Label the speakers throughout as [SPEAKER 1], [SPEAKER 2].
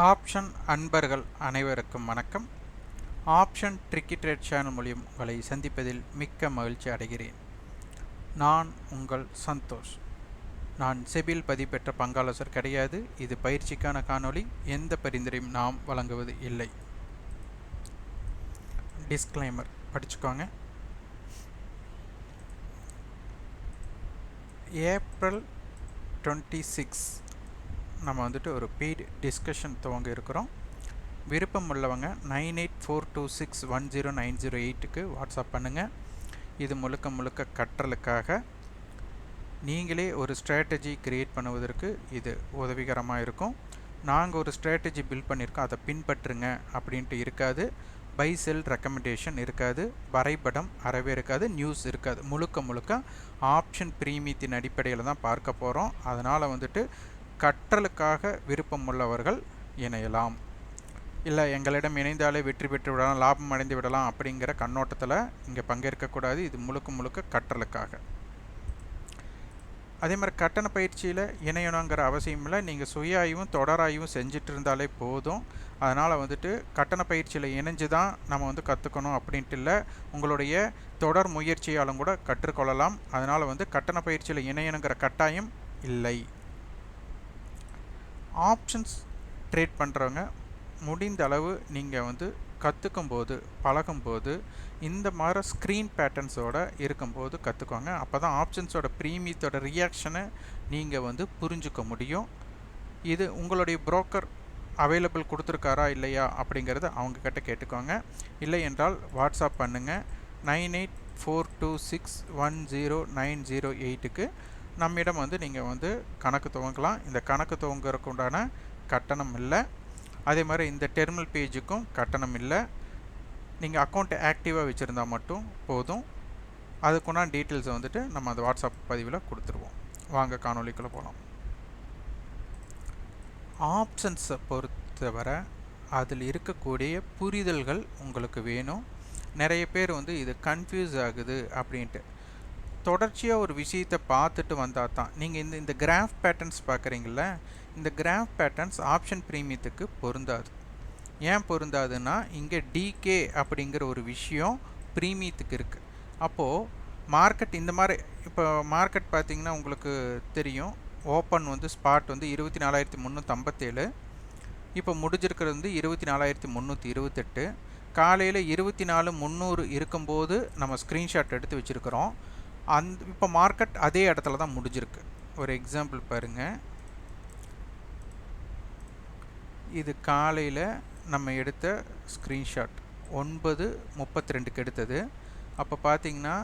[SPEAKER 1] Option அன்பர்கள் அனைவருக்கும் வணக்கம். ஆப்ஷன் ட்ரிக்கி ட்ரேட் சேனல் மூலியம் உங்களை சந்திப்பதில் மிக்க மகிழ்ச்சி அடைகிறேன். நான் உங்கள் சந்தோஷ். நான் செபியில் பதிவு பெற்ற பங்காளர் கிடையாது. இது பயிற்சிக்கான காணொளி. எந்த பரிந்துரையும் நாம் வழங்குவது இல்லை. டிஸ்க்ளைமர் படிச்சுக்கோங்க. ஏப்ரல் 26 நம்ம ஒரு பெய்டு டிஸ்கஷன் துவங்க இருக்கிறோம். விருப்பம் உள்ளவங்க 9842610908க்கு வாட்ஸ்அப் பண்ணுங்கள். இது முழுக்க கற்றலுக்காக நீங்களே ஒரு ஸ்ட்ராட்டஜி கிரியேட் பண்ணுவதற்கு இது உதவிகரமாக இருக்கும். நாங்கள் ஒரு ஸ்ட்ராட்டஜி பில்ட் பண்ணியிருக்கோம், அதை பின்பற்றுங்க அப்படின்ட்டு இருக்காது. பை செல் ரெக்கமெண்டேஷன் இருக்காது, வரைபடம் அறவே இருக்காது, நியூஸ் இருக்காது. முழுக்க ஆப்ஷன் பிரீமியத்தின் அடிப்படையில் தான் பார்க்க போகிறோம். அதனால் கற்றலுக்காக விருப்பம் உள்ளவர்கள் இணையலாம். இல்லை எங்களிடம் இணைந்தாலே வெற்றி பெற்று விடலாம், லாபம் அடைந்து விடலாம் அப்படிங்கிற கண்ணோட்டத்தில் இங்கே பங்கேற்கக்கூடாது. இது முழுக்க கற்றலுக்காக. அதே மாதிரி கட்டண பயிற்சியில் இணையணுங்கிற அவசியம் இல்லை. நீங்கள் சுய ஆய்வும் தொடராய்வும் செஞ்சுட்டு இருந்தாலே போதும். அதனால் கட்டண பயிற்சியில் இணைஞ்சு தான் நம்ம கற்றுக்கணும் அப்படின்ட்டு இல்லை. உங்களுடைய தொடர் முயற்சியாலும் கூட கற்றுக்கொள்ளலாம். அதனால் கட்டண பயிற்சியில் இணையணுங்கிற கட்டாயம் இல்லை. ஆப்ஷன்ஸ் ட்ரேட் பண்ணுறவங்க முடிந்த அளவு நீங்கள் கற்றுக்கும் போது பழகும்போது இந்த மாதிரி ஸ்க்ரீன் பேட்டர்ன்ஸோடு இருக்கும்போது கற்றுக்கோங்க. அப்போ தான் ஆப்ஷன்ஸோட ப்ரீமியத்தோட ரியாக்ஷனை நீங்கள் புரிஞ்சுக்க முடியும். இது உங்களுடைய புரோக்கர் அவைலபிள் கொடுத்துருக்காரா இல்லையா அப்படிங்கிறத அவங்கக்கிட்ட கேட்டுக்கோங்க. இல்லை என்றால் வாட்ஸ்அப் பண்ணுங்கள். 9842610908க்கு நம்மிடம் நீங்கள் கணக்கு துவங்கலாம். இந்த கணக்கு துவங்குறதுக்கு உண்டான கட்டணம் இல்லை. அதே மாதிரி இந்த டெர்மினல் பேஜுக்கும் கட்டணம் இல்லை. நீங்கள் அக்கௌண்ட் ஆக்டிவாக வச்சுருந்தா மட்டும் போதும். அதுக்குண்டான டீட்டெயில்ஸை நம்ம அந்த வாட்ஸ்அப் பதிவில் கொடுத்துருவோம். வாங்க காணொலிக்குள்ளே போகலாம். ஆப்ஷன்ஸை பொறுத்தவரை அதில் இருக்கக்கூடிய புரிதல்கள் உங்களுக்கு வேணும். நிறைய பேர் இது கன்ஃபியூஸ் ஆகுது அப்படின்ட்டு தொடர்ச்சியாக ஒரு விஷயத்தை பார்த்துட்டு வந்தால் தான். நீங்கள் இந்த கிராஃப் பேட்டர்ன்ஸ் பார்க்குறீங்கள, இந்த கிராஃப் பேட்டர்ன்ஸ் ஆப்ஷன் ப்ரீமியத்துக்கு பொருந்தாது. ஏன் பொருந்தாதுன்னா இங்கே டிகே அப்படிங்கிற ஒரு விஷயம் ப்ரீமியத்துக்கு இருக்குது. அப்போது மார்க்கெட் இந்த மாதிரி இப்போ மார்க்கெட் பார்த்திங்கன்னா உங்களுக்கு தெரியும். ஓப்பன் ஸ்பாட் 24,357, இப்போ முடிஞ்சிருக்கிறது 24,328. காலையில் 24,300 இருக்கும்போது நம்ம ஸ்க்ரீன்ஷாட் எடுத்து வச்சுருக்கிறோம். இப்போ மார்க்கெட் அதே இடத்துல தான் முடிஞ்சிருக்கு. ஒரு எக்ஸாம்பிள் பாருங்கள். இது காலையில் நம்ம எடுத்த ஸ்க்ரீன்ஷாட் 9:32க்கு எடுத்தது. அப்போ பார்த்தீங்கன்னா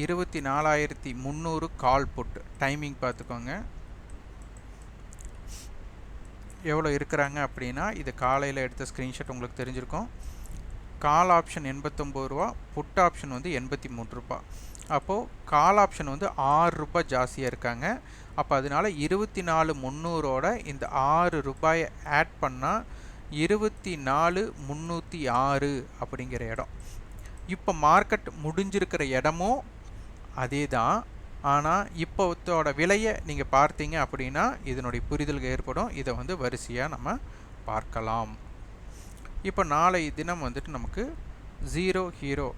[SPEAKER 1] 24,300 கால் புட். டைமிங் பார்த்துக்கோங்க எவ்வளோ இருக்கிறாங்க அப்படின்னா. இது காலையில் எடுத்த ஸ்க்ரீன்ஷாட் உங்களுக்கு தெரிஞ்சிருக்கும். கால் ஆப்ஷன் 89 ரூபா, புட் ஆப்ஷன் 83 ரூபா. அப்போது கால் ஆப்ஷன் 6 ரூபாய் ஜாஸ்தியாக இருக்காங்க. அப்போ அதனால் 24,300ஓட இந்த 6 ரூபாயை ஆட் பண்ணால் 24,306 அப்படிங்கிற இடம். இப்போ மார்க்கெட் முடிஞ்சிருக்கிற இடமும் அதே தான். ஆனால் இப்போத்தோட விலையை நீங்கள் பார்த்தீங்க அப்படின்னா இதனுடைய புரிதல் ஏற்படும். இதை வரிசையாக நம்ம பார்க்கலாம். இப்போ நாளை தினம் நமக்கு 0 ஹீரோ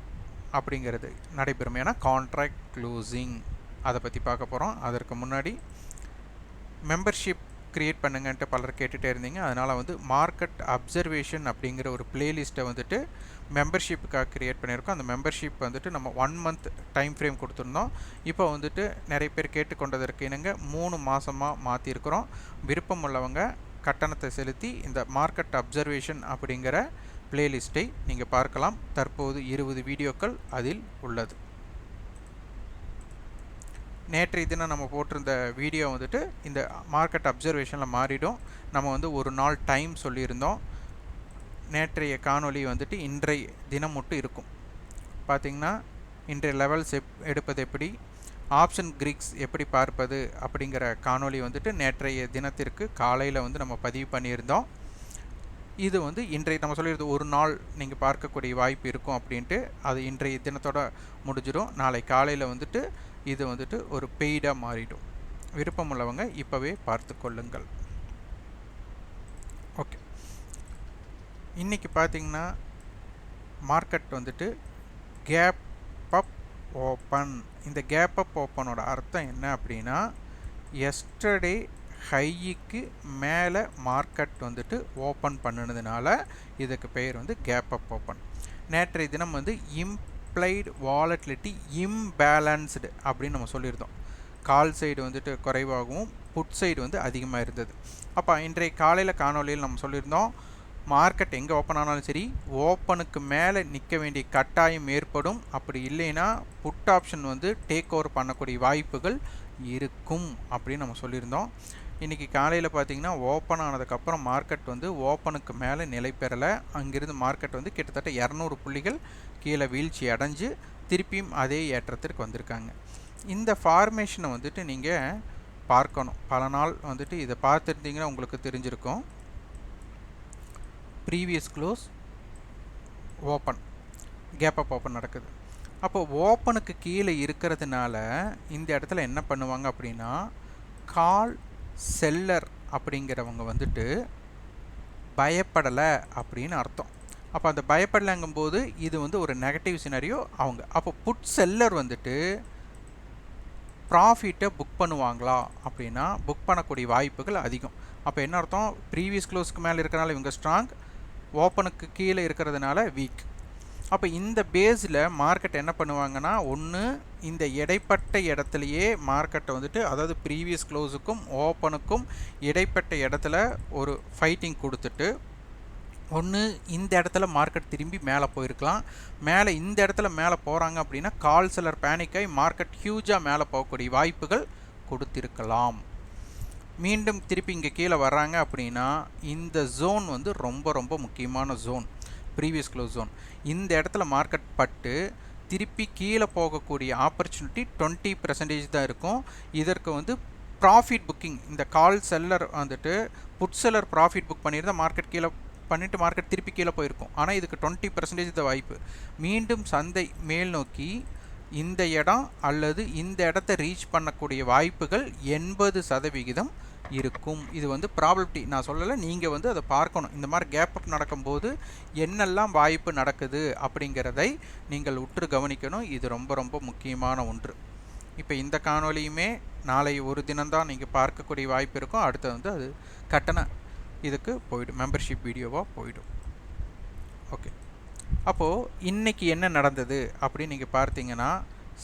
[SPEAKER 1] அப்படிங்கிறது நடைபெறும். ஏன்னா கான்ட்ராக்ட் க்ளோசிங் அதை பற்றி பார்க்க போகிறோம். அதற்கு முன்னாடி மெம்பர்ஷிப் க்ரியேட் பண்ணுங்கன்ட்டு பலர் கேட்டுகிட்டே இருந்தீங்க. அதனால் மார்க்கெட் அப்சர்வேஷன் அப்படிங்கிற ஒரு பிளேலிஸ்ட்டை மெம்பர்ஷிப்புக்காக க்ரியேட் பண்ணியிருக்கோம். அந்த மெம்பர்ஷிப் நம்ம 1 மந்த் டைம் ஃப்ரேம் கொடுத்துருந்தோம். இப்போ நிறைய பேர் கேட்டுக்கொண்டதற்கு இணங்க 3 மாதமாக மாற்றிருக்கிறோம். விருப்பம் உள்ளவங்க கட்டணத்தை செலுத்தி இந்த மார்க்கெட் அப்சர்வேஷன் அப்படிங்கிற பிளேலிஸ்ட்டை நீங்கள் பார்க்கலாம். தற்போது 20 வீடியோக்கள் அதில் உள்ளது. நேற்றைய தினம் நம்ம போட்டிருந்த வீடியோ இந்த மார்க்கெட் அப்சர்வேஷனில் மாறிடும். நம்ம ஒரு நாள் டைம் சொல்லியிருந்தோம். நேற்றைய காணொளி இன்றைய தினம் மட்டும் இருக்கும். பார்த்திங்கன்னா இன்றைய லெவல்ஸ் எடுப்பது எப்படி, ஆப்ஷன் கிரிக்ஸ் எப்படி பார்ப்பது அப்படிங்கிற காணொளி நேற்றைய தினத்திற்கு காலையில் நம்ம பதிவு பண்ணியிருந்தோம். இது இன்றைய நம்ம சொல்லியிருந்தோம் ஒரு நாள் நீங்கள் பார்க்கக்கூடிய வாய்ப்பு இருக்கும் அப்படின்ட்டு. அது இன்றைய தினத்தோட முடிஞ்சிடும். நாளை காலையில் இது ஒரு பெய்டாக மாறிடும். விருப்பம் உள்ளவங்க இப்போவே பார்த்து கொள்ளுங்கள். ஓகே. இன்றைக்கி பார்த்திங்கன்னா மார்க்கெட் வந்துட்டு கேப் அப் ஓப்பன். இந்த கேப் அப் ஓப்பனோட அர்த்தம் என்ன அப்படின்னா, எஸ்டர்டே ஹைக்கு மேலே மார்க்கெட் வந்துட்டு ஓப்பன் பண்ணினதுனால இதுக்கு பெயர் வந்து கேப் அப் ஓப்பன். நேற்றைய தினம் வந்து இம்ப்ளைடு வாலட்டிலிட்டி இம்பேலன்ஸ்டு அப்படின்னு நம்ம சொல்லியிருந்தோம். கால் சைடு வந்துட்டு குறைவாகவும் புட் சைடு வந்து அதிகமாக இருந்தது. அப்போ இன்றைய காலையில் காணொலியில் நம்ம சொல்லியிருந்தோம், மார்க்கெட் எங்கே ஓப்பன் ஆனாலும் சரி ஓப்பனுக்கு மேலே நிற்க வேண்டிய கட்டாயம் ஏற்படும். அப்படி இல்லைன்னா புட் ஆப்ஷன் வந்து டேக் ஓவர் பண்ணக்கூடிய வாய்ப்புகள் இருக்கும் அப்படின்னு நம்ம சொல்லியிருந்தோம். இன்றைக்கி காலையில் பார்த்திங்கன்னா ஓப்பன் ஆனதுக்கப்புறம் மார்க்கெட் வந்து ஓப்பனுக்கு மேலே நிலை பெறலை. அங்கிருந்து மார்க்கெட் வந்து கிட்டத்தட்ட 200 புள்ளிகள் கீழே வீழ்ச்சி அடைஞ்சு திருப்பியும் அதே ஏற்றத்திற்கு வந்திருக்காங்க. இந்த ஃபார்மேஷனை வந்துட்டு நீங்கள் பார்க்கணும். பல நாள் வந்துட்டு இதை பார்த்துருந்தீங்கன்னா உங்களுக்கு தெரிஞ்சிருக்கும். Previous close open, gap up open நடக்குது. அப்போ ஓப்பனுக்கு கீழே இருக்கிறதுனால இந்த இடத்துல என்ன பண்ணுவாங்க அப்படின்னா, கால் செல்லர் அப்படிங்கிறவங்க வந்துட்டு பயப்படலை அப்படின்னு அர்த்தம். அப்போ அந்த பயப்படலைங்கும்போது இது வந்து ஒரு நெகட்டிவ் சினாரியோ அவங்க. அப்போ புட் செல்லர் வந்துட்டு ப்ராஃபிட்டை புக் பண்ணுவாங்களா அப்படின்னா புக் பண்ணக்கூடிய வாய்ப்புகள் அதிகம். அப்போ என்ன அர்த்தம், ப்ரீவியஸ் க்ளோஸ்க்கு மேலே இருக்கிறனால இவங்க ஸ்ட்ராங், ஓப்பனுக்கு கீழே இருக்கிறதுனால வீக். அப்போ இந்த பேஸில் மார்க்கெட் என்ன பண்ணுவாங்கன்னா, ஒன்று இந்த இடைப்பட்ட இடத்துலையே மார்க்கெட்டை வந்துட்டு, அதாவது ப்ரீவியஸ் க்ளோஸுக்கும் ஓப்பனுக்கும் இடைப்பட்ட இடத்துல ஒரு ஃபைட்டிங் கொடுத்துட்டு, ஒன்று இந்த இடத்துல மார்க்கெட் திரும்பி மேலே போயிருக்கலாம். மேலே இந்த இடத்துல மேலே போகிறாங்க அப்படின்னா கால் செல்லர் பேனிக்காய் மார்க்கெட் ஹியூஜாக மேலே போகக்கூடிய வாய்ப்புகள் கொடுத்திருக்கலாம். மீண்டும் திருப்பி இங்கே கீழே வர்றாங்க அப்படின்னா இந்த ஜோன் வந்து ரொம்ப ரொம்ப முக்கியமான ஜோன், ப்ரீவியஸ் க்ளோஸ் ஜோன். இந்த இடத்துல மார்க்கெட் பட்டு திருப்பி கீழே போகக்கூடிய ஆப்பர்ச்சுனிட்டி 20% தான் இருக்கும். இதற்கு வந்து ப்ராஃபிட் புக்கிங், இந்த கால் செல்லர் வந்துட்டு புட் செல்லர் ப்ராஃபிட் புக் பண்ணியிருந்தால் மார்க்கெட் கீழே பண்ணிவிட்டு மார்க்கெட் திருப்பி கீழே போயிருக்கும். ஆனால் இதுக்கு 20% தான் வாய்ப்பு. மீண்டும் சந்தை மேல் நோக்கி இந்த இடம் அல்லது இந்த இடத்த ரீச் பண்ணக்கூடிய வாய்ப்புகள் 80% இருக்கும். இது வந்து ப்ராபபிலிட்டி நான் சொல்லலை, நீங்கள் வந்து அதை பார்க்கணும். இந்த மாதிரி கேப் அப் நடக்கும்போது என்னெல்லாம் வாய்ப்பு நடக்குது அப்படிங்கிறதை நீங்கள் உற்று கவனிக்கணும். இது ரொம்ப ரொம்ப முக்கியமான ஒன்று. இப்போ இந்த காணொலியுமே நாளை ஒரு தினம்தான் நீங்கள் பார்க்கக்கூடிய வாய்ப்பு இருக்கும். அடுத்து வந்து அது கட்டண இதுக்கு போய்டும், மெம்பர்ஷிப் வீடியோவாக போய்டும். ஓகே, அப்போது இன்றைக்கி என்ன நடந்தது அப்படின்னு நீங்கள் பார்த்தீங்கன்னா,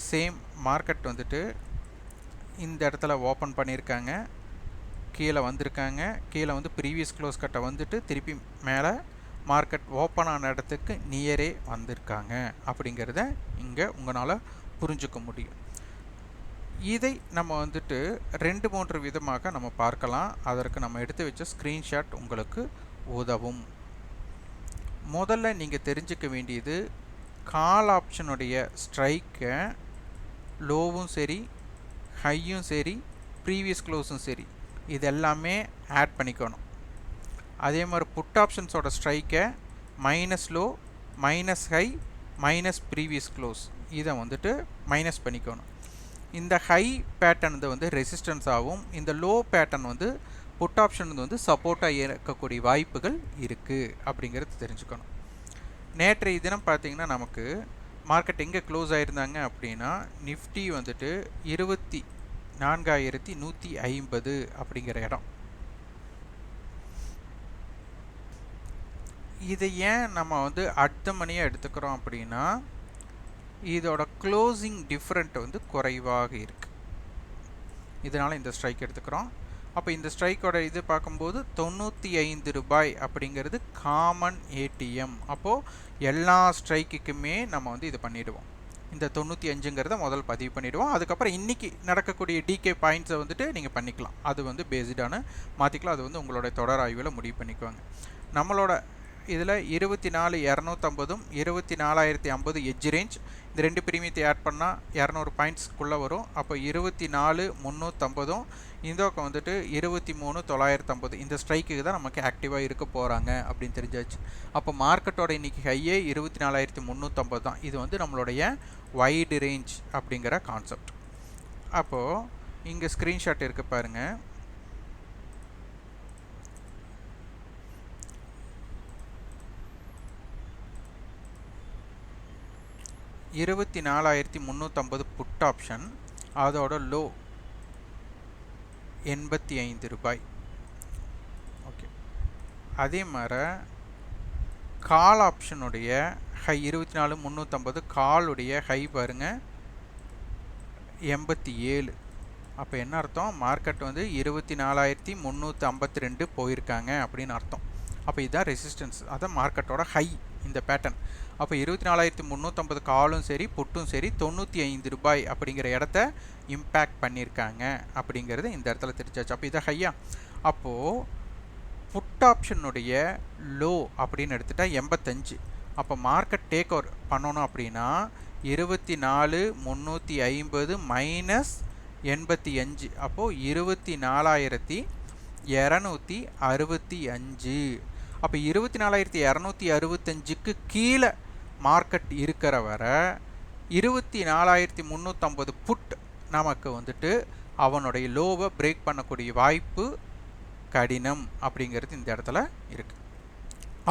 [SPEAKER 1] சேம் மார்க்கெட் வந்துட்டு இந்த இடத்துல ஓப்பன் பண்ணியிருக்காங்க, கீழே வந்திருக்காங்க. கீழே வந்து ப்ரீவியஸ் க்ளோஸ் கட்டை வந்துட்டு திருப்பி மேலே மார்க்கெட் ஓப்பன் ஆன இடத்துக்கு நியரே வந்திருக்காங்க அப்படிங்கிறத இங்கே உங்களால் புரிஞ்சுக்க முடியும். இதை நம்ம வந்துட்டு 2-3 விதமாக நம்ம பார்க்கலாம். அதற்கு நம்ம எடுத்து வச்ச ஸ்க்ரீன்ஷாட் உங்களுக்கு உதவும். முதல்ல நீங்கள் தெரிஞ்சுக்க வேண்டியது, கால் ஆப்ஷனுடைய ஸ்ட்ரைக்கை லோவும் சரி ஹையும் சரி ப்ரீவியஸ் க்ளோஸும் சரி இது எல்லாமே ஆட் பண்ணிக்கணும். அதே மாதிரி புட் ஆப்ஷன்ஸோட ஸ்ட்ரைக்கை minus low minus high minus previous close இதை வந்துட்டு மைனஸ் பண்ணிக்கணும். இந்த ஹை பேட்டர்ன் வந்து ரெசிஸ்டன்ஸ் ஆகும், இந்த லோ பேட்டர்ன் வந்து புட் ஆப்ஷன் வந்து சப்போர்ட்டாக இருக்கக்கூடிய வாய்ப்புகள் இருக்குது அப்படிங்கிறது தெரிஞ்சுக்கணும். நேற்றைய தினம் பார்த்திங்கன்னா நமக்கு மார்க்கெட் எங்கே க்ளோஸ் ஆகிருந்தாங்க அப்படின்னா, நிஃப்டி வந்துட்டு 24,150 அப்படிங்கிற இடம். இதை ஏன் நம்ம வந்து அடுத்த மணியாக எடுத்துக்கிறோம் அப்படின்னா, இதோட க்ளோசிங் டிஃப்ரெண்ட் வந்து குறைவாக இருக்குது, இதனால் இந்த ஸ்ட்ரைக் எடுத்துக்கிறோம். அப்போ இந்த ஸ்ட்ரைக்கோட இது பார்க்கும்போது 95 ரூபாய் அப்படிங்கிறது காமன் ஏடிஎம். அப்போது எல்லா ஸ்ட்ரைக்குக்குமே நம்ம வந்து இது பண்ணிவிடுவோம். இந்த 95ங்கிறத முதல் பதிவு பண்ணிவிடுவோம். அதுக்கப்புறம் இன்றைக்கி நடக்கக்கூடிய டிகே பாயிண்ட்ஸை வந்துட்டு நீங்கள் பண்ணிக்கலாம். அது வந்து பேஸ்டான மாற்றிக்கலாம். அது வந்து உங்களோட தொடர் ஆய்வில் முடிவு பண்ணிக்குவாங்க. நம்மளோட இதில் 24,250 24,050 எட்ஜ் ரேஞ்ச், இந்த ரெண்டு பிரீமியத்தை ஆட் பண்ணால் 200 பாயிண்ட்ஸ்க்குள்ளே வரும். அப்போ 24,350 இந்த பக்கம் வந்துட்டு 23,950 இந்த ஸ்ட்ரைக்குக்கு தான் நமக்கு ஆக்டிவாக இருக்க போகிறாங்க அப்படின்னு தெரிஞ்சாச்சு. அப்போ மார்க்கெட்டோட இன்றைக்கி ஹையே 24,350 தான். இது வந்து நம்மளுடைய வைடு ரேஞ்ச் அப்படிங்கிற கான்செப்ட். அப்போது இங்கே ஸ்க்ரீன்ஷாட் இருக்குது பாருங்கள். 24,350 புட் ஆப்ஷன், அதோட லோ 85 ரூபாய். ஓகே, அதே மாதிரி கால் ஆப்ஷனுடைய ஹை 24,350, காலுடைய ஹை பாருங்க 87. அப்போ என்ன அர்த்தம்? மார்க்கெட் வந்து 24,352 போயிருக்காங்க அப்படின்னு அர்த்தம். அப்போ இதுதான் ரெசிஸ்டன்ஸ், அதான் மார்க்கெட்டோட ஹை இந்த பேட்டர்ன். அப்போ 24,350 காலும் சரி புட்டும் சரி 95 ரூபாய் அப்படிங்கிற இடத்த இம்பேக்ட் பண்ணியிருக்காங்க அப்படிங்கிறது இந்த இடத்துல தெரிஞ்சாச்சு. அப்போ இதை ஹையா. அப்போது புட் ஆப்ஷனுடைய லோ அப்படின்னு எடுத்துட்டா 85. அப்போ மார்க்கெட் டேக் ஓவர் பண்ணணும் அப்படின்னா 24,350 மைனஸ் 85, அப்போது 24,265. அப்போ 24,265க்கு கீழே மார்க்கெட் இருக்கிற வர 24,350 புட் நமக்கு வந்துட்டு அவனுடைய லோவை பிரேக் பண்ணக்கூடிய வாய்ப்பு கடினம் அப்படிங்கிறது இந்த இடத்துல இருக்குது.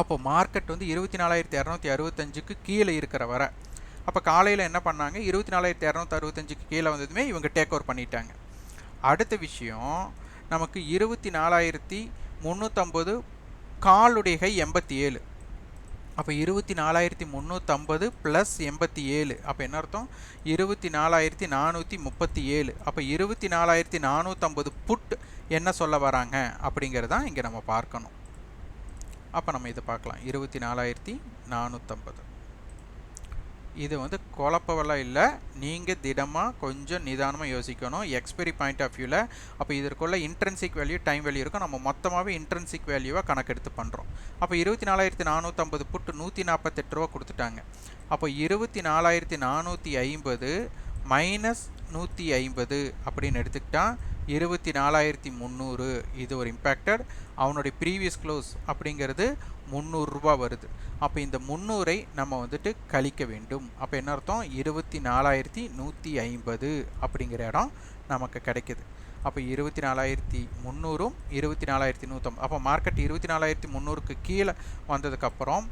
[SPEAKER 1] அப்போ மார்க்கெட் வந்து 24,265க்கு கீழே இருக்கிற வர, அப்போ காலையில் என்ன பண்ணாங்க? 24,265க்கு கீழே வந்ததுமே இவங்க டேக் ஓவர் பண்ணிட்டாங்க. அடுத்த விஷயம், நமக்கு 24,350 காலுடைய கை 87. அப்போ 24,350 ப்ளஸ் 87, அப்போ என்ன அர்த்தம்? 24,437. அப்போ 24,450 புட் என்ன சொல்ல வராங்க அப்படிங்கிறதான் இங்கே நம்ம பார்க்கணும். அப்போ நம்ம இதை பார்க்கலாம். 24,450 இது வந்து குழப்பவெல்லாம் இல்லை, நீங்கள் திடமாக கொஞ்சம் நிதானமாக யோசிக்கணும் எக்ஸ்பைரி பாயிண்ட் ஆஃப் வியூவில். அப்போ இதற்குள்ள இன்ட்ரென்சிக் வேல்யூ டைம் வேல்யூ இருக்கும், நம்ம மொத்தமாகவே இன்ட்ரென்சிக் வேல்யூவாக கணக்கெடுத்து பண்ணுறோம். அப்போ 24,450 புட்டு 148 ரூபா கொடுத்துட்டாங்க. அப்போ 24,450 மைனஸ் 150 அப்படின்னு எடுத்துக்கிட்டால் 24,300. இது ஒரு இம்பேக்டட். அவனுடைய ப்ரீவியஸ் க்ளோஸ் அப்படிங்கிறது 300 ரூபா வருது. அப்போ இந்த 300ஐ நம்ம வந்துட்டு கழிக்க வேண்டும். அப்போ என்ன அர்த்தம்? 24,150 அப்படிங்கிற இடம் நமக்கு கிடைக்குது. அப்போ 24,300ம் 24,150. அப்போ மார்க்கெட் 24,300க்கு கீழே வந்ததுக்கப்புறம்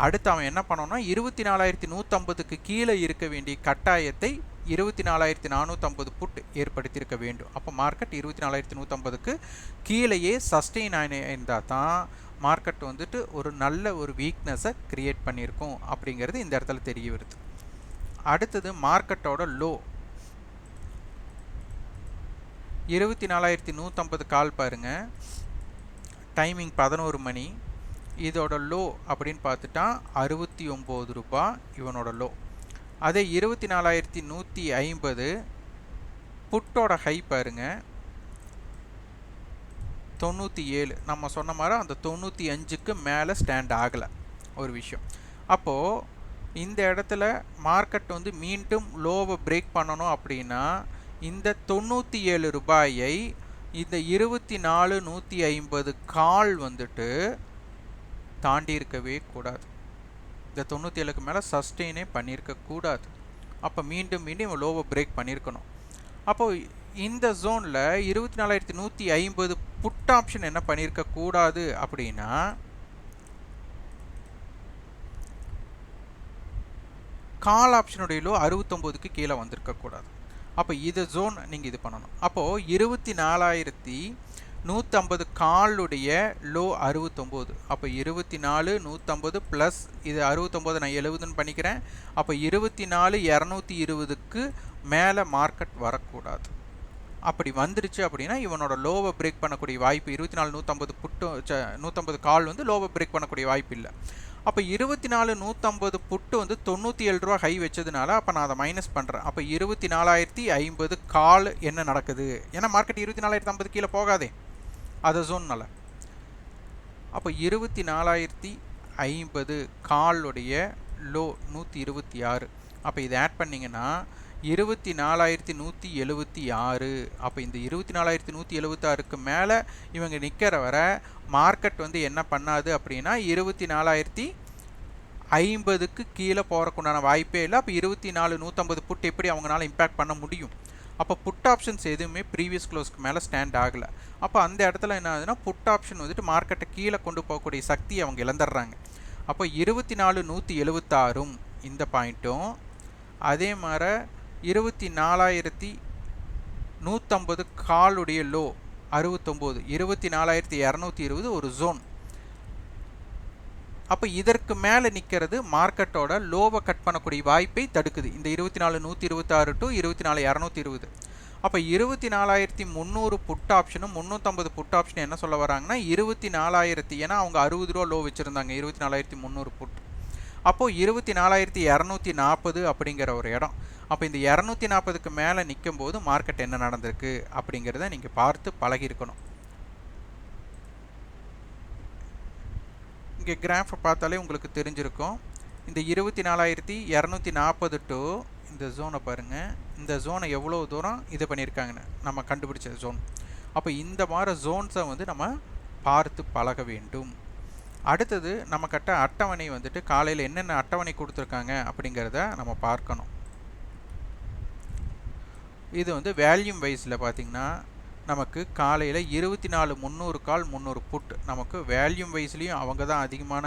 [SPEAKER 1] அடுத்து அவன் என்ன பண்ணோன்னா 24,150க்கு கீழே இருக்க வேண்டிய கட்டாயத்தை 24,450 புட் ஏற்படுத்தியிருக்க வேண்டும். அப்போ மார்க்கெட் 24,150க்கு கீழேயே சஸ்டெயின் ஆயிருந்தால் தான் மார்க்கெட் வந்துட்டு ஒரு நல்ல ஒரு வீக்னஸை கிரியேட் பண்ணியிருக்கும் அப்படிங்கிறது இந்த இடத்துல தெரிய வருது. அடுத்தது மார்க்கெட்டோட லோ 24,150 கால் பாருங்கள், டைமிங் 11 மணி. இதோட லோ அப்படின்னு பார்த்துட்டா 69 ரூபா இவனோட லோ. அதே 24,150 புட்டோட ஹை பாருங்க 97. நம்ம சொன்ன மாதிரி அந்த 95க்கு மேலே ஸ்டாண்ட் ஆகலை ஒரு விஷயம். அப்போது இந்த இடத்துல மார்க்கெட் வந்து மீண்டும் லோவை பிரேக் பண்ணணும் அப்படின்னா இந்த 97 ரூபாயை இந்த 24,150 கால் வந்துட்டு தாண்டி இருக்கவே கூடாது. இந்த 97க்கு மேலே சஸ்டெயினே பண்ணியிருக்கக்கூடாது. அப்போ மீண்டும் மீண்டும் லோவை பிரேக் பண்ணியிருக்கணும். அப்போது இந்த ஜோனில் 24,150 புட் ஆப்ஷன் என்ன பண்ணியிருக்கக்கூடாது அப்படின்னா கால் ஆப்ஷனுடைய லோ 69க்கு கீழே வந்திருக்கக்கூடாது. அப்போ இது ஜோன் நீங்கள் இது பண்ணணும். அப்போது 24,150 காலுடைய லோ 69. அப்போ 24,150 ப்ளஸ் இது 69 நான் 70ன்னு பண்ணிக்கிறேன். அப்போ 24,220க்கு மேலே மார்க்கெட் வரக்கூடாது. அப்படி வந்துருச்சு அப்படின்னா இவனோட லோவை பிரேக் பண்ணக்கூடிய வாய்ப்பு 24,150 புட்டு 150 கால் வந்து லோவை பிரேக் பண்ணக்கூடிய வாய்ப்பு இல்லை. அப்போ 24,150 புட்டு வந்து 97 ரூபா ஹை வச்சதுனால அப்போ நான் அதை மைனஸ் பண்ணுறேன். அப்போ 24,050 கால் என்ன நடக்குது? ஏன்னா மார்க்கெட் 24,050 கீழே போகாதே அது ஜோன்னால. அப்போ 24,050 காலுடைய லோ 126. அப்போ இதை ஆட் பண்ணிங்கன்னா 24,176. அப்போ இந்த 24,176க்கு மேலே இவங்க நிற்கிற வர மார்க்கெட் வந்து என்ன பண்ணாது அப்படின்னா 24,050க்கு கீழே போகிறக்குண்டான வாய்ப்பே இல்லை. அப்போ 24,150 புட் எப்படி அவங்களால இம்பேக்ட் பண்ண முடியும்? அப்போ புட் ஆப்ஷன்ஸ் எதுவுமே ப்ரீவியஸ் க்ளோஸ்க்கு மேலே ஸ்டாண்ட் ஆகலை. அப்போ அந்த இடத்துல என்ன ஆகுதுன்னா புட் ஆப்ஷன் வந்துட்டு மார்க்கெட்டை கீழே கொண்டு போகக்கூடிய சக்தியை அவங்க இழந்துடுறாங்க. அப்போ 24,176 இந்த பாயிண்ட்டும் அதே மாதிரி 24,150 காலுடைய லோ 69, 24,220 ஒரு ஜோன். அப்போ இதற்கு மேலே நிற்கிறது மார்க்கெட்டோட லோவை கட் பண்ணக்கூடிய வாய்ப்பை தடுக்குது. இந்த 24,126 டு 24,220. அப்போ 24,300 புட் ஆப்ஷனும் 350 புட் ஆப்ஷனும் என்ன சொல்ல வராங்கன்னா 24,000, ஏன்னா அவங்க 60 ரூபா லோ வச்சுருந்தாங்க 24,300 புட். அப்போது 24,240 அப்படிங்கிற ஒரு இடம். அப்போ இந்த 240க்கு மேலே நிற்கும் போது மார்க்கெட் என்ன நடந்திருக்கு அப்படிங்கிறத நீங்கள் பார்த்து பழகிருக்கணும். இங்கே கிராஃபை பார்த்தாலே உங்களுக்கு தெரிஞ்சிருக்கும். இந்த 24,240 டு இந்த ஜோனை பாருங்கள், இந்த ஜோனை எவ்வளோ தூரம் இது பண்ணியிருக்காங்கன்னு நம்ம கண்டுபிடிச்ச ஜோன். அப்போ இந்த மாதிரி ஜோன்ஸை வந்து நம்ம பார்த்து பழக வேண்டும். அடுத்தது நம்மக்கிட்ட அட்டவணை வந்துட்டு காலையில் என்னென்ன அட்டவணை கொடுத்துருக்காங்க அப்படிங்கிறத நம்ம பார்க்கணும். இது வந்து வேல்யூம் வைஸில் பார்த்திங்கன்னா நமக்கு காலையில் 24,300 கால் 300 புட். நமக்கு வேல்யூம் வைஸ்லேயும் அவங்க தான் அதிகமான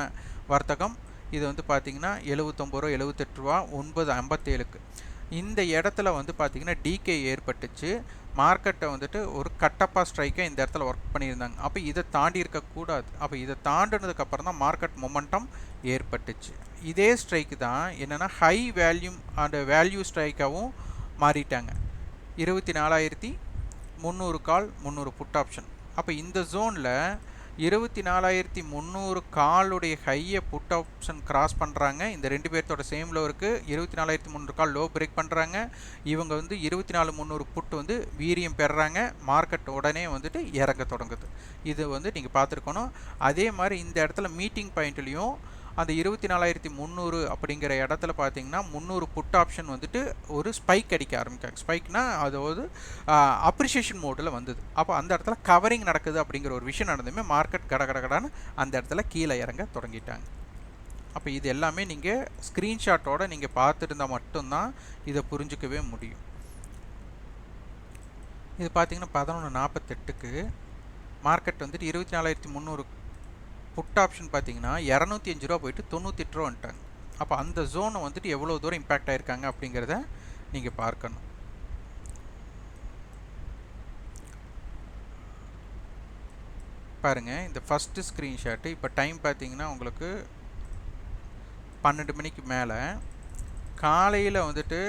[SPEAKER 1] வர்த்தகம். இது வந்து பார்த்திங்கன்னா 79 ரூபா 78 ரூபா 9.57க்கு. இந்த இடத்துல வந்து பார்த்திங்கன்னா டிகே ஏற்பட்டுச்சு. மார்க்கெட்டை வந்துட்டு ஒரு கட்டப்பா ஸ்ட்ரைக்கை இந்த இடத்துல ஒர்க் பண்ணியிருந்தாங்க. அப்போ இதை தாண்டி இருக்கக்கூடாது. அப்போ இதை தாண்டினதுக்கப்புறம் தான் மார்க்கெட் மொமெண்டம் ஏற்பட்டுச்சு. இதே ஸ்ட்ரைக்கு தான் என்னென்னா ஹை வேல்யூம் அண்ட் வேல்யூ ஸ்ட்ரைக்காகவும் மாறிட்டாங்க. 24,300 கால் 300 புட் ஆப்ஷன். அப்போ இந்த ஜோனில் 24,300 காலுடைய ஹையை புட் ஆப்ஷன் கிராஸ் பண்ணுறாங்க. இந்த ரெண்டு பேர்த்தோட சேம் லோ இருக்குது. 24,300 கால் லோ பிரேக் பண்ணுறாங்க. இவங்க வந்து 24,300 புட் வந்து வீரியம் பெறுறாங்க. மார்க்கெட் உடனே வந்துட்டு இறங்க தொடங்குது. இது வந்து நீங்கள் பார்த்துருக்கணும். அதே மாதிரி இந்த இடத்துல மீட்டிங் பாயிண்ட்லேயும் அந்த 24,300 அப்படிங்கிற இடத்துல பார்த்தீங்கன்னா 300 புட் ஆப்ஷன் வந்துட்டு ஒரு ஸ்பைக் அடிக்க ஆரம்பிக்காங்க. ஸ்பைக்னா அதாவது அப்ரிஷியேஷன் மோடில் வந்தது. அப்போ அந்த இடத்துல கவரிங் நடக்குது அப்படிங்கிற ஒரு விஷயம் நடந்துமே மார்க்கெட் கடகடகடான்னு அந்த இடத்துல கீழே இறங்க தொடங்கிட்டாங்க. அப்போ இது எல்லாமே நீங்கள் ஸ்க்ரீன்ஷாட்டோடு நீங்கள் பார்த்துருந்தால் மட்டும்தான் இதை புரிஞ்சிக்கவே முடியும். இது பார்த்தீங்கன்னா 11:48க்கு மார்க்கெட் வந்துட்டு 24,300 புட் ஆப்ஷன் பார்த்தீங்கன்னா 205 ரூபா போயிட்டு 98 ரூபா வந்துட்டாங்க. அப்போ அந்த ஜோனை வந்துட்டு எவ்வளோ தூரம் இம்பேக்ட் ஆகிருக்காங்க அப்படிங்கிறத நீங்கள் பார்க்கணும். பாருங்கள், இந்த ஃபஸ்ட்டு ஸ்க்ரீன்ஷாட்டு. இப்போ டைம் பார்த்தீங்கன்னா உங்களுக்கு 12 மணிக்கு மேலே. காலையில் வந்துட்டு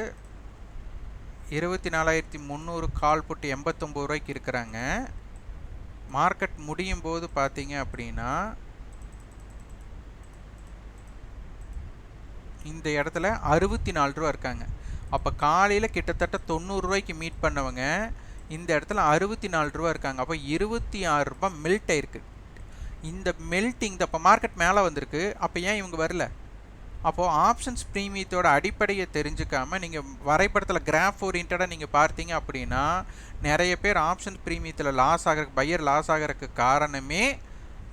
[SPEAKER 1] 24,300 கால் புட்டு 89 ரூபாய்க்கு இருக்கிறாங்க. மார்க்கெட் முடியும் போது பார்த்தீங்க அப்படின்னா இந்த இடத்துல 64 ரூபா இருக்காங்க. அப்போ காலையில் கிட்டத்தட்ட 90 ரூபாய்க்கு மீட் பண்ணவங்க இந்த இடத்துல 64 ரூபா இருக்காங்க. அப்போ 26 ரூபா மெல்ட் ஆயிருக்கு. இந்த மெல்ட்டிங் அப்போ மார்க்கெட் மேலே வந்திருக்கு. அப்போ ஏன் இவங்க வரல? அப்போது ஆப்ஷன்ஸ் ப்ரீமியத்தோட அடிப்படையை தெரிஞ்சுக்காமல் நீங்கள் வரைபடத்தில் கிராஃப் ஓரியன்டாக நீங்கள் பார்த்தீங்க அப்படின்னா நிறைய பேர் ஆப்ஷன்ஸ் ப்ரீமியத்தில் லாஸ் ஆகிறதுக்கு பையர் லாஸ் ஆகிறதுக்கு காரணமே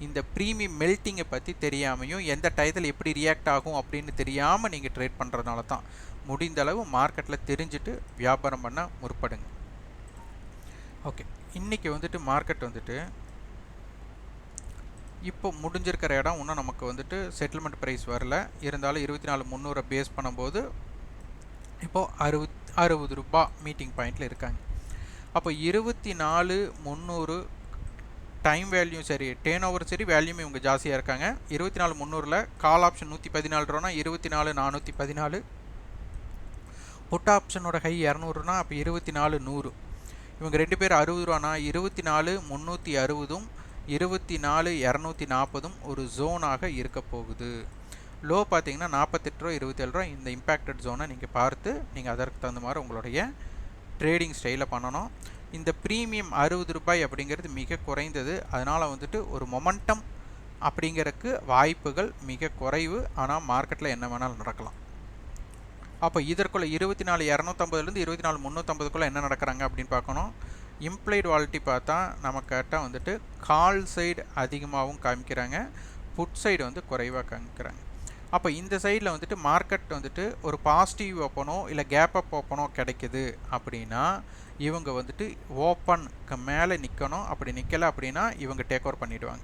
[SPEAKER 1] இந்த ப்ரீமியம் மெல்ட்டிங்கை பற்றி தெரியாமையும் எந்த டயத்தில் எப்படி ரியாக்ட் ஆகும் அப்படின்னு தெரியாமல் நீங்கள் ட்ரேட் பண்ணுறதுனால தான். முடிந்த அளவு மார்க்கெட்டில் தெரிஞ்சுட்டு வியாபாரம் பண்ண முற்படுங்க. ஓகே, இன்றைக்கி வந்துட்டு மார்க்கெட் வந்துட்டு இப்போ முடிஞ்சிருக்கிற இடம் இன்னும் நமக்கு வந்துட்டு செட்டில்மெண்ட் ப்ரைஸ் வரல. இருந்தாலும் 24,300 பேஸ் பண்ணும்போது இப்போது 60 ரூபா மீட்டிங் பாயிண்டில் இருக்காங்க. அப்போ 24,300 டைம் வேல்யூ சரி, டேர்ன் ஓவர் சரி, வேல்யூமே இவங்க ஜாஸ்தியாக இருக்காங்க. 24,300ல் கால் ஆப்ஷன் 114 ரூபானா 24,414. புட் ஆப்ஷனோட ஹை 200னா அப்போ 24,100. இவங்க ரெண்டு பேர் 60 ரூபானா 24,360ம் 24,240ம் ஒரு ஜோனாக இருக்க போகுது. லோ பார்த்தீங்கன்னா 48 ரூபா 27 ரூபா. இந்த இம்பேக்டட் ஜோனை நீங்கள் பார்த்து நீங்கள் அதற்கு தகுந்த மாதிரி உங்களுடைய ட்ரேடிங் ஸ்டைலை பண்ணணும். இந்த ப்ரீமியம் 60 ரூபாய் அப்படிங்கிறது மிக குறைந்தது. அதனால் வந்துட்டு ஒரு மொமெண்டம் அப்படிங்கிறதுக்கு வாய்ப்புகள் மிக குறைவு. ஆனால் மார்க்கெட்டில் என்ன வேணாலும் நடக்கலாம். அப்போ இதற்குள்ளே 24,250லேருந்து 24,350க்குள்ளே என்ன நடக்கிறாங்க அப்படின்னு பார்க்கணும். இம்ப்ளைடு வாலிட்டி பார்த்தா நமக்கிட்ட வந்துட்டு கால் சைடு அதிகமாகவும் காமிக்கிறாங்க, புட் சைடு வந்து குறைவாக காமிக்கிறாங்க. அப்போ இந்த சைடில் வந்துட்டு மார்க்கெட் வந்துட்டு ஒரு பாசிட்டிவ் ஓப்பனோ இல்லை கேப் அப் ஓப்பனோ கிடைக்குது அப்படின்னா இவங்க வந்துட்டு ஓப்பனுக்கு மேலே நிற்கணும். அப்படி நிற்கலை அப்படின்னா இவங்க டேக் ஓவர் பண்ணிவிடுவாங்க.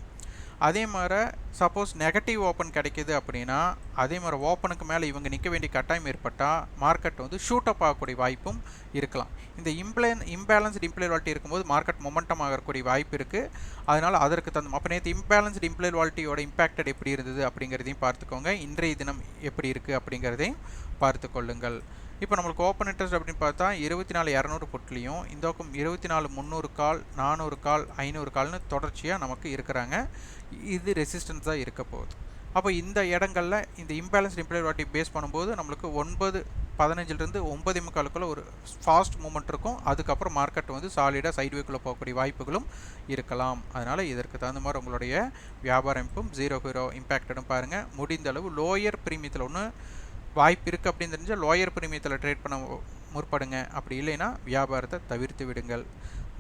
[SPEAKER 1] அதே மாதிரி சப்போஸ் நெகட்டிவ் ஓப்பன் கிடைக்கிது அப்படின்னா அதே மாதிரி ஓப்பனுக்கு மேலே இவங்க நிற்க வேண்டிய கட்டாயம் ஏற்பட்டால் மார்க்கெட் வந்து ஷூட் அப் ஆகக்கூடிய வாய்ப்பும் இருக்கலாம். இந்த இம்பேலன்ஸ்டு இம்ப்ளைட் வாலிட்டி இருக்கும்போது மார்க்கெட் மொமெண்டம் ஆகக்கூடிய வாய்ப்பு இருக்குது. அதனால் அதற்கு தகுந்த அப்போ நேற்று இம்பேலன்ஸ்டு இம்ப்ளைட் வாலிட்டியோட இம்பேக்டட் எப்படி இருந்தது அப்படிங்கிறதையும் பார்த்துக்கோங்க. இன்றைய தினம் எப்படி இருக்குது அப்படிங்கிறதையும் பார்த்து கொள்ளுங்கள். இப்போ நம்மளுக்கு ஓப்பன் இன்ட்ரெஸ்ட் அப்படின்னு பார்த்தா 24,200 புட்லேயும் இந்த பக்கம் 24,300 கால், 400 கால், 500 கால்னு தொடர்ச்சியாக நமக்கு இருக்கிறாங்க. இது ரெசிஸ்டன்ஸாக இருக்க போகுது. அப்போ இந்த இடங்களில் இந்த இம்பேலன்ஸ்டு இம்ப்ளைட் வாலிட்டி பேஸ் பண்ணும்போது நம்மளுக்கு 9:15 9:45 ஒரு ஃபாஸ்ட் மூமெண்ட் இருக்கும். அதுக்கப்புறம் மார்க்கெட் வந்து சாலிடாக சைட்வேக்குள்ளே போகக்கூடிய வாய்ப்புகளும் இருக்கலாம். அதனால் இதற்கு தகுந்த மாதிரி உங்களுடைய வியாபார அமைப்பும் 0 இம்பேக்டடும் பாருங்கள். முடிந்த அளவு லோயர் ப்ரீமியத்தில் ஒன்று வாய்ப்பு இருக்குது அப்படின்னு தெரிஞ்சால் லோயர் ப்ரீமியத்தில் ட்ரேட் பண்ண முற்படுங்க. அப்படி இல்லைன்னா வியாபாரத்தை தவிர்த்து விடுங்கள்.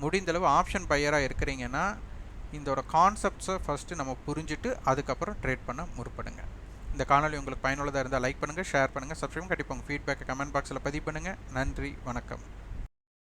[SPEAKER 1] முடிந்தளவு ஆப்ஷன் பையராக இருக்கிறீங்கன்னா இதோட கான்செப்ட்ஸை ஃபஸ்ட்டு நம்ம புரிஞ்சுட்டு அதுக்கப்புறம் ட்ரேட் பண்ண முற்படுங்க. இந்த காணொலி உங்களுக்கு பயனுள்ளதாக இருந்தால் லைக் பண்ணுங்கள், ஷேர் பண்ணுங்கள், சப்ஸ்கிரைப் கண்டிப்பாக உங்கள் ஃபீட்பேக்கை கமெண்ட் பாக்ஸில் பதிவு பண்ணுங்கள். நன்றி, வணக்கம்.